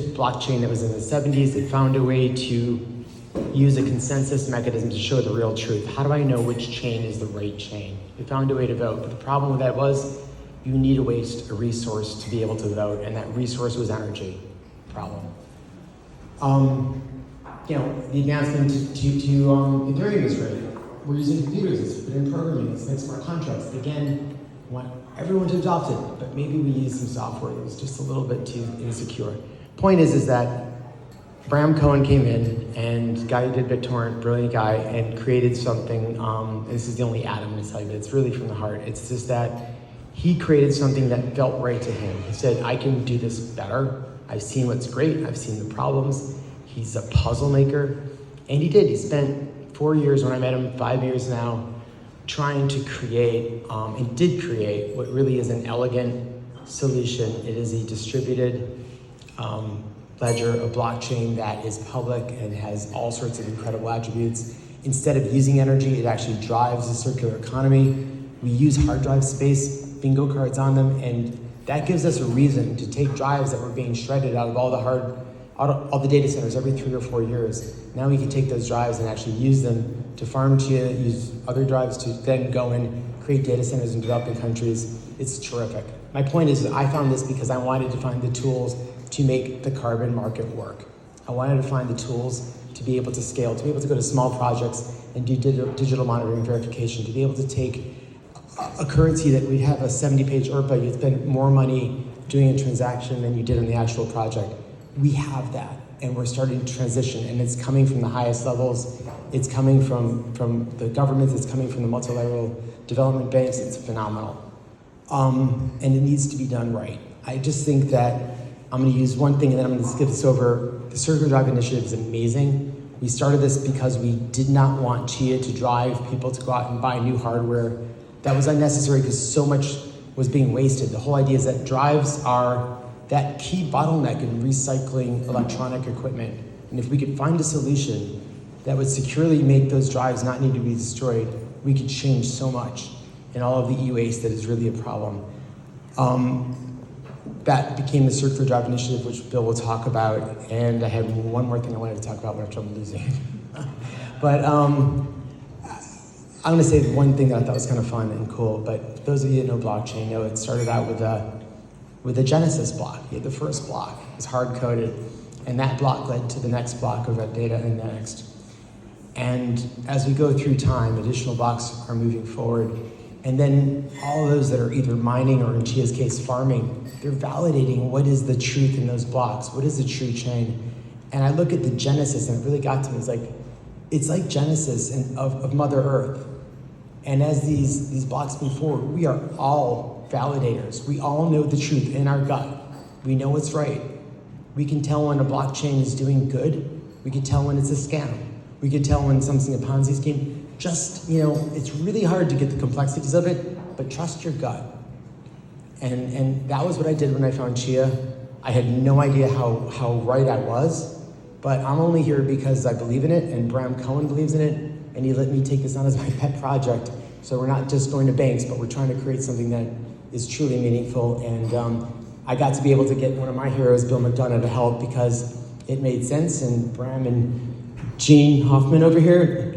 blockchain that was in the 70s. They found a way to use a consensus mechanism to show the real truth. How do I know which chain is the right chain? They found a way to vote, but the problem with that was you need a resource to be able to vote, and that resource was energy. Problem. The advancement to Ethereum is great. We're using computers, it's put in programming, it's like smart contracts. Again, want everyone to adopt it, but maybe we use some software that was just a little bit too insecure. Point is that Cohn came in, and guy who did BitTorrent, brilliant guy, and created something, and this is the only ad I'm gonna tell you, but it's really from the heart. It's just that he created something that felt right to him. He said, I can do this better. I've seen what's great, I've seen the problems. He's a puzzle maker, and he did. He spent 4 years when I met him, 5 years now, trying to create, and did create, what really is an elegant solution. It is a distributed ledger, a blockchain that is public and has all sorts of incredible attributes. Instead of using energy, it actually drives a circular economy. We use hard drive space, bingo cards on them, and that gives us a reason to take drives that were being shredded out of all the data centers every 3 or 4 years. Now we can take those drives and actually use them to farm Chia, use other drives to then go and create data centers in developing countries. It's terrific. My point is that I found this because I wanted to find the tools to make the carbon market work. I wanted to find the tools to be able to scale, to be able to go to small projects and do digital monitoring verification, to be able to take a currency that we have a 70-page ERPA, you spend more money doing a transaction than you did on the actual project. We have that, and we're starting to transition, and it's coming from the highest levels. It's coming from the governments, it's coming from the multilateral development banks. It's phenomenal. And it needs to be done right. I just think that I'm gonna use one thing and then I'm gonna skip this over. The Circular Drive Initiative is amazing. We started this because we did not want Chia to drive people to go out and buy new hardware. That was unnecessary because so much was being wasted. The whole idea is that drives are that key bottleneck in recycling electronic equipment. And if we could find a solution that would securely make those drives not need to be destroyed, we could change so much in all of the e-waste that is really a problem. That became the Circular Drive Initiative, which Bill will talk about. And I had one more thing I wanted to talk about, but I'm losing it. But I'm gonna say one thing that I thought was kind of fun and cool, but those of you that know blockchain know it started out with a Genesis block. You had the first block, it was hard-coded, and that block led to the next block of that data and the next. And as we go through time, additional blocks are moving forward, and then all those that are either mining or in Chia's case, farming, they're validating what is the truth in those blocks, what is the true chain. And I look at the Genesis, and it really got to me, it's like Genesis of Mother Earth. And as these blocks move forward, we are all validators. We all know the truth in our gut. We know what's right. We can tell when a blockchain is doing good. We can tell when it's a scam. We can tell when something's a Ponzi scheme. Just, it's really hard to get the complexities of it, but trust your gut. And that was what I did when I found Chia. I had no idea how right I was, but I'm only here because I believe in it, and Cohn believes in it, and he let me take this on as my pet project. So we're not just going to banks, but we're trying to create something that is truly meaningful. And I got to be able to get one of my heroes, Bill McDonough, to help because it made sense. And Bram and Gene Hoffman over here,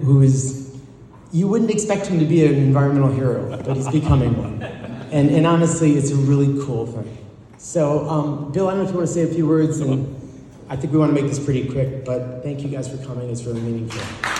you wouldn't expect him to be an environmental hero, but he's becoming one. And honestly, it's a really cool thing. So Bill, I don't know if you want to say a few words, and I think we want to make this pretty quick, but thank you guys for coming. It's really meaningful.